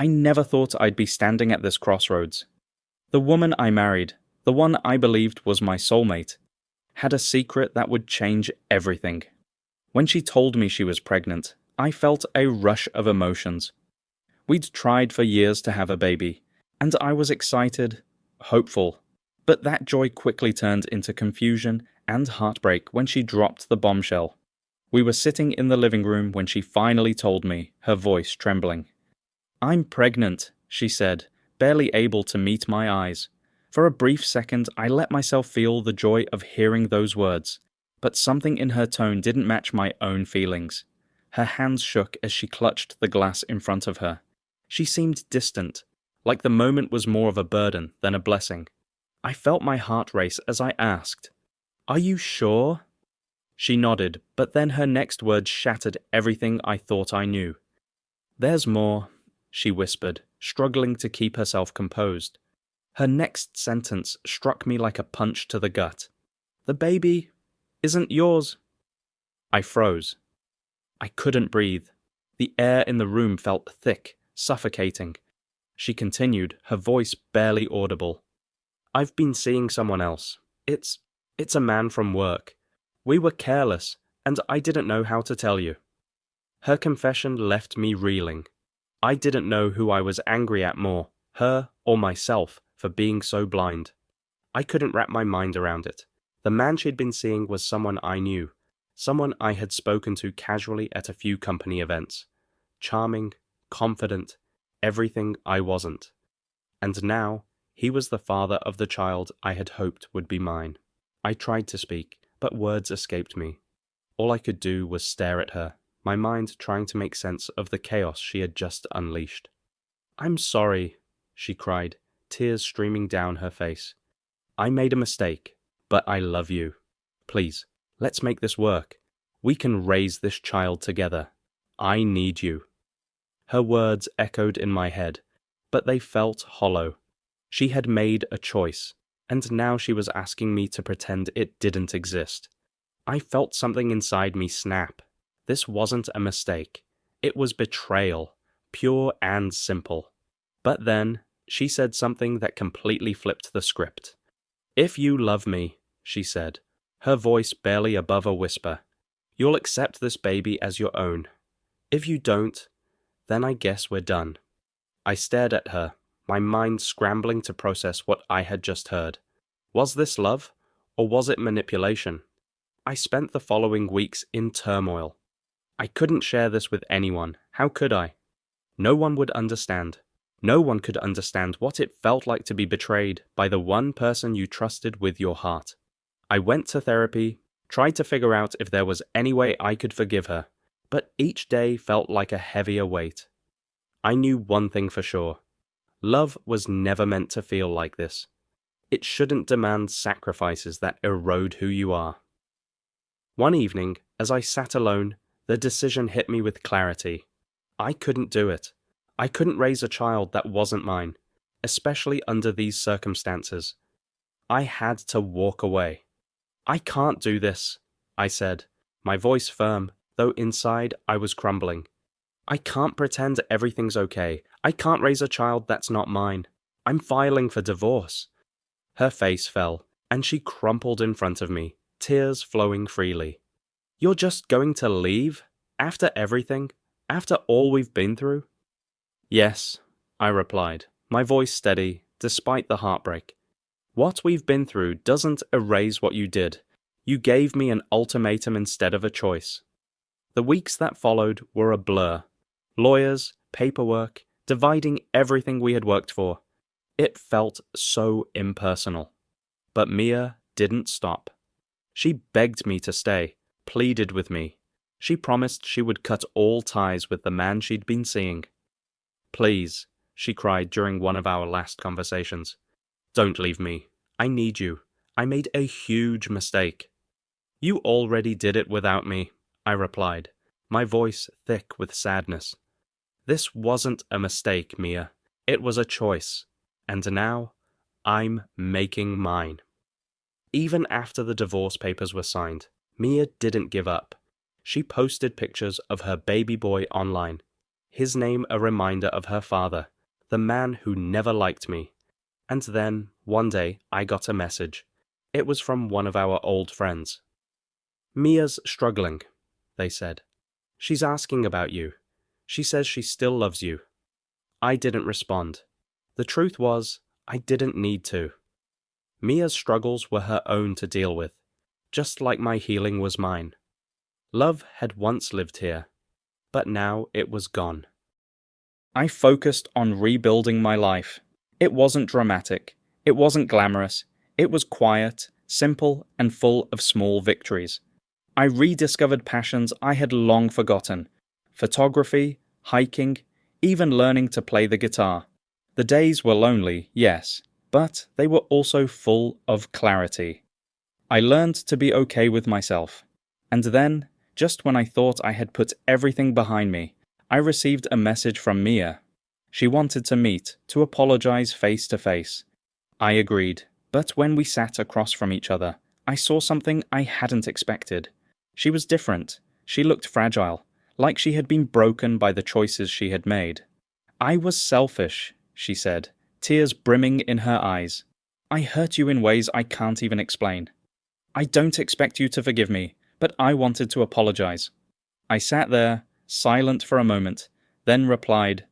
I never thought I'd be standing at this crossroads. The woman I married, the one I believed was my soulmate, had a secret that would change everything. When she told me she was pregnant, I felt a rush of emotions. We'd tried for years to have a baby, and I was excited, hopeful, but that joy quickly turned into confusion and heartbreak when she dropped the bombshell. We were sitting in the living room when she finally told me, her voice trembling. "I'm pregnant," she said, barely able to meet my eyes. For a brief second, I let myself feel the joy of hearing those words, but something in her tone didn't match my own feelings. Her hands shook as she clutched the glass in front of her. She seemed distant, like the moment was more of a burden than a blessing. I felt my heart race as I asked, "Are you sure?" She nodded, but then her next words shattered everything I thought I knew. "There's more," she whispered, struggling to keep herself composed. Her next sentence struck me like a punch to the gut. "The baby isn't yours." I froze. I couldn't breathe. The air in the room felt thick, suffocating. She continued, her voice barely audible. "I've been seeing someone else. It's a man from work. We were careless, and I didn't know how to tell you." Her confession left me reeling. I didn't know who I was angry at more, her or myself, for being so blind. I couldn't wrap my mind around it. The man she'd been seeing was someone I knew, someone I had spoken to casually at a few company events. Charming, confident, everything I wasn't. And now, he was the father of the child I had hoped would be mine. I tried to speak, but words escaped me. All I could do was stare at her, my mind trying to make sense of the chaos she had just unleashed. "I'm sorry," she cried, tears streaming down her face. "I made a mistake, but I love you. Please, let's make this work. We can raise this child together. I need you." Her words echoed in my head, but they felt hollow. She had made a choice, and now she was asking me to pretend it didn't exist. I felt something inside me snap. This wasn't a mistake. It was betrayal, pure and simple. But then, she said something that completely flipped the script. "If you love me," she said, her voice barely above a whisper, "you'll accept this baby as your own. If you don't, then I guess we're done." I stared at her, my mind scrambling to process what I had just heard. Was this love, or was it manipulation? I spent the following weeks in turmoil. I couldn't share this with anyone. How could I? No one would understand. No one could understand what it felt like to be betrayed by the one person you trusted with your heart. I went to therapy, tried to figure out if there was any way I could forgive her, but each day felt like a heavier weight. I knew one thing for sure. Love was never meant to feel like this. It shouldn't demand sacrifices that erode who you are. One evening, as I sat alone, the decision hit me with clarity. I couldn't do it. I couldn't raise a child that wasn't mine, especially under these circumstances. I had to walk away. "I can't do this," I said, my voice firm, though inside I was crumbling. "I can't pretend everything's okay. I can't raise a child that's not mine. I'm filing for divorce." Her face fell, and she crumpled in front of me, tears flowing freely. "You're just going to leave? After everything? After all we've been through?" "Yes," I replied, my voice steady, despite the heartbreak. "What we've been through doesn't erase what you did. You gave me an ultimatum instead of a choice." The weeks that followed were a blur. Lawyers, paperwork, dividing everything we had worked for. It felt so impersonal. But Mia didn't stop. She begged me to stay, pleaded with me. She promised she would cut all ties with the man she'd been seeing. "Please," she cried during one of our last conversations. "Don't leave me. I need you. I made a huge mistake." "You already did it without me," I replied, my voice thick with sadness. "This wasn't a mistake, Mia. It was a choice. And now, I'm making mine." Even after the divorce papers were signed, Mia didn't give up. She posted pictures of her baby boy online. his name a reminder of her father, the man who never liked me. And then, one day, I got a message. It was from one of our old friends. "Mia's struggling," they said. "She's asking about you. She says she still loves you." I didn't respond. The truth was, I didn't need to. Mia's struggles were her own to deal with, just like my healing was mine. Love had once lived here, but now it was gone. I focused on rebuilding my life. It wasn't dramatic. It wasn't glamorous. It was quiet, simple, and full of small victories. I rediscovered passions I had long forgotten. Photography, hiking, even learning to play the guitar. The days were lonely, yes, but they were also full of clarity. I learned to be okay with myself. And then, just when I thought I had put everything behind me, I received a message from Mia. She wanted to meet, to apologize face to face. I agreed, but when we sat across from each other, I saw something I hadn't expected. She was different. She looked fragile, like she had been broken by the choices she had made. "I was selfish," she said, tears brimming in her eyes. "I hurt you in ways I can't even explain. I don't expect you to forgive me, but I wanted to apologize." I sat there, silent for a moment, then replied,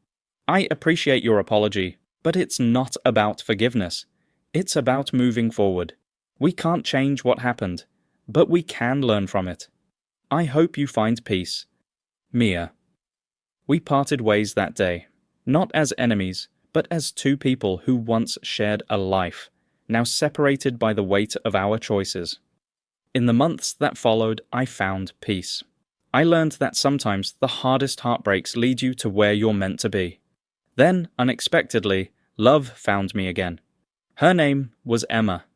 "I appreciate your apology, but it's not about forgiveness. It's about moving forward. We can't change what happened, but we can learn from it. I hope you find peace. Mia." We parted ways that day, not as enemies, but as two people who once shared a life, now separated by the weight of our choices. In the months that followed, I found peace. I learned that sometimes the hardest heartbreaks lead you to where you're meant to be. Then, unexpectedly, love found me again. Her name was Emma.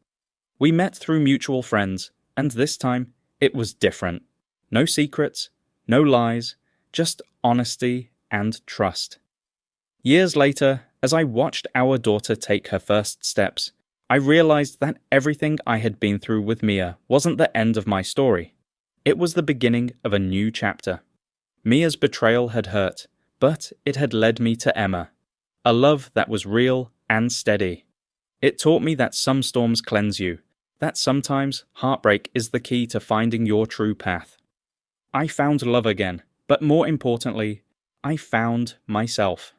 We met through mutual friends, and this time, it was different. No secrets, no lies, just honesty and trust. Years later, as I watched our daughter take her first steps, I realized that everything I had been through with Mia wasn't the end of my story. It was the beginning of a new chapter. Mia's betrayal had hurt, but it had led me to Emma, a love that was real and steady. It taught me that some storms cleanse you, that sometimes heartbreak is the key to finding your true path. I found love again, but more importantly, I found myself.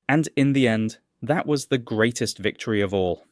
And in the end, that was the greatest victory of all.